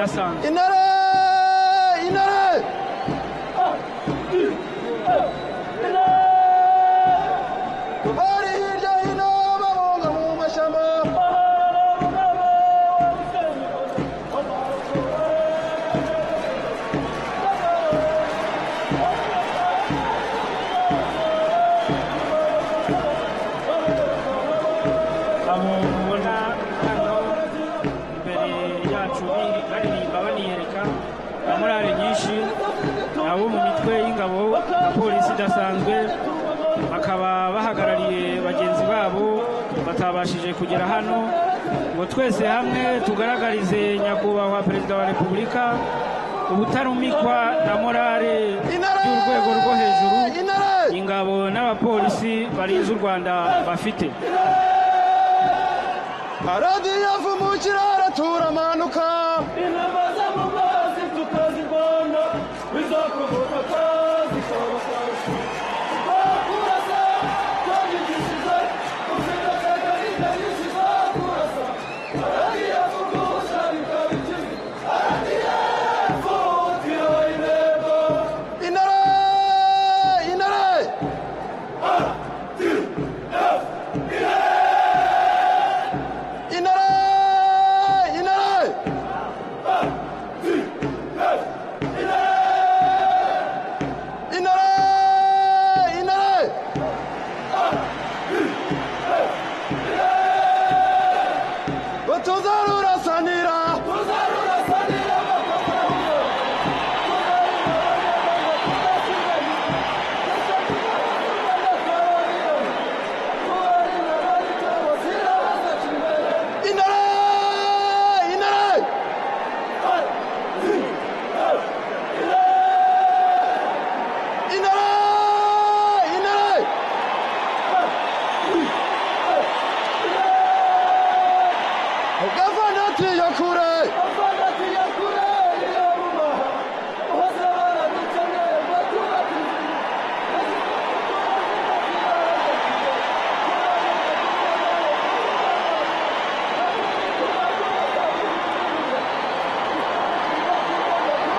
idasanzwe. Intare bari hirya hino babunga mu mashyamba abo mubona hano imbere yacu baririmba baniyereka na morale nyinshi, abo mu mitwe y'ingabo na polisi idasanzwe, bakaba bahagarariye bagenzi babo batabashije kugera hano ngo twese hamwe tugaragarize nyakubahwa perezida wa repubulika ubutarumikwa na morale y'urwego rwo hejuru ingabo n'abapolisi barinze u Rwanda bafite. aradiyo avumukira turamanuka inama z'amugazi tukazirwana bizakomoka zikabasarusha kurasa twabigishije kuzirasaka n'indagishije kurasa aradiyo avugusha bikabikiza aradiyo avutira intego intare tuzarurasanira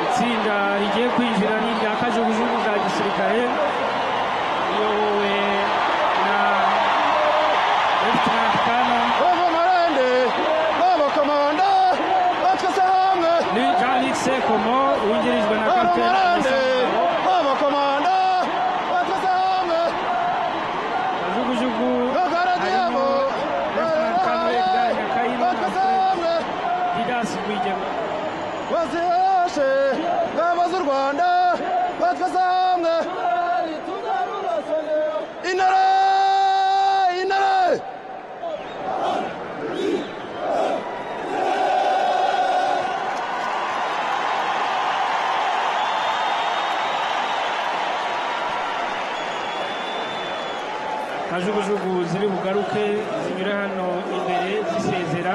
itsinda rigiye kwinjira ni irya kajugujugu za gisirikare riyobowe na Lieutenant Colonel bamarende babakomanda batwese hamwe Jean-Luc Sekomo wungirijwe na bamarende Capitaine babakomanda batwese hamwe kajugujugu bagaragiyemo Lieutenant Colonel Edgar Nyakairo batwese hamwe Didas Rwigema bazihashe ngabo z'u Rwanda batwese hamwe intare kajugujugu ziri bugaruke zinyura hano imbere zisezera.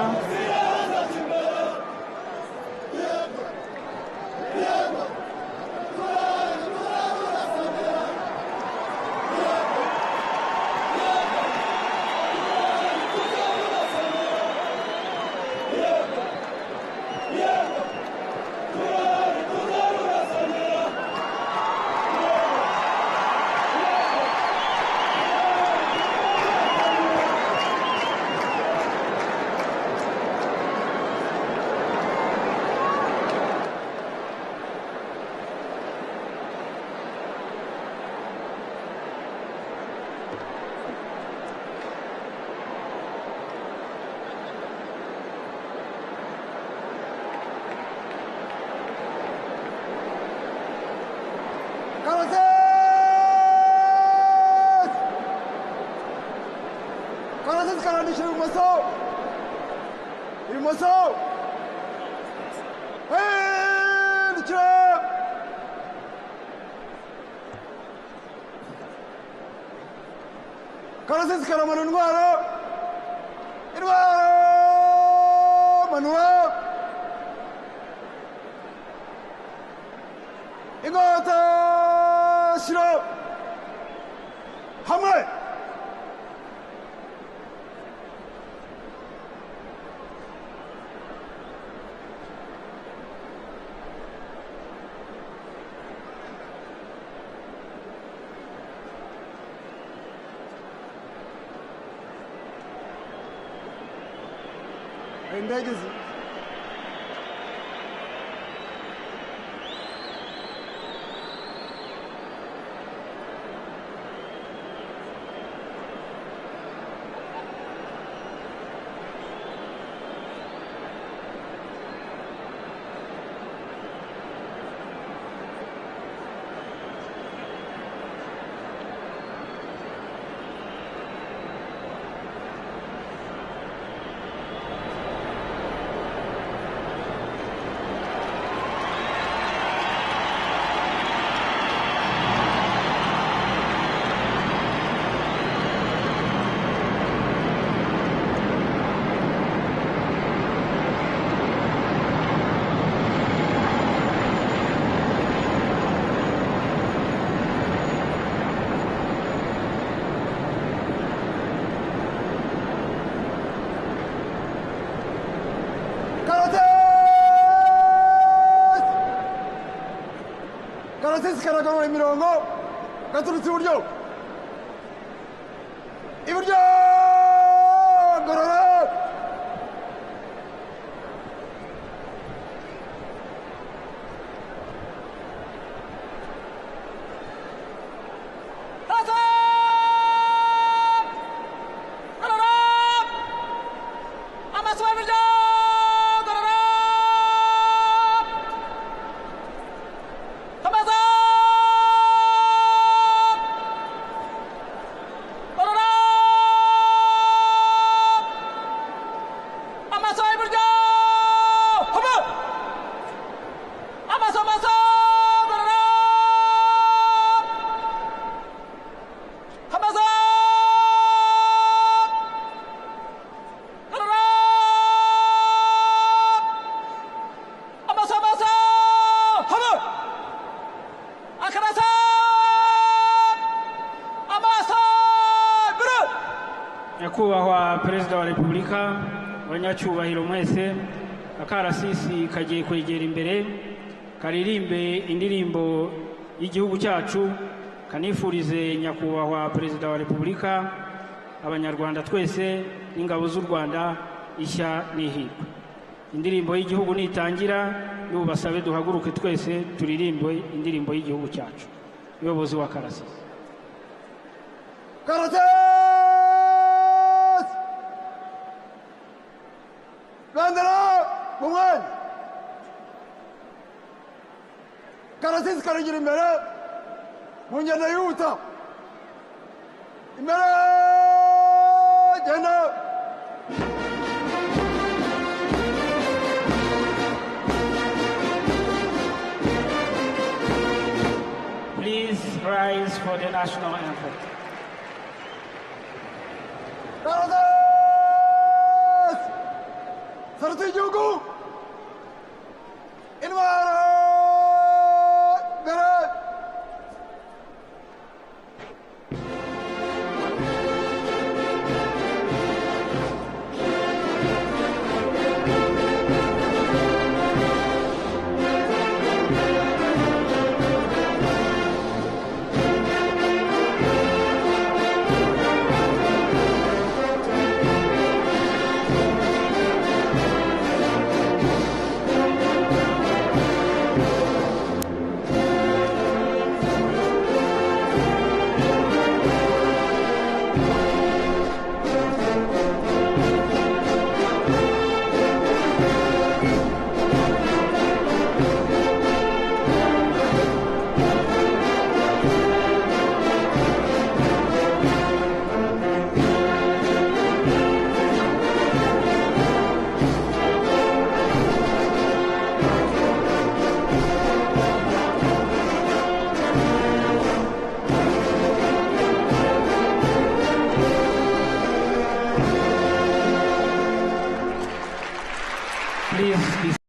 karandishira ibumoso hindukira karasisi karamana intwaro manura ingota shiro hamwe indege zi karasisi karagabura imirongo gaturutse iburyo iburyo gorora nyakubahwa perezida wa repubulika abanyacyubahiro mwese akarasisi kagiye kwegera imbere karirimbe indirimbo y'igihugu cyacu kanifurize nyakubahwa perezida wa repubulika abanyarwanda twese n'ingabo z'u Rwanda ishya n'ihirwe. Indirimbo y'igihugu nitangira n'ubasabe duhaguruke twese turirimbe indirimbo y'igihugu cyacu. Uyobozi wa karasisi Bandera Bumwan karasisi karagira imbere mu ngendo yihuta imbere genda Please rise for the national anthem. Sarıtı Yugu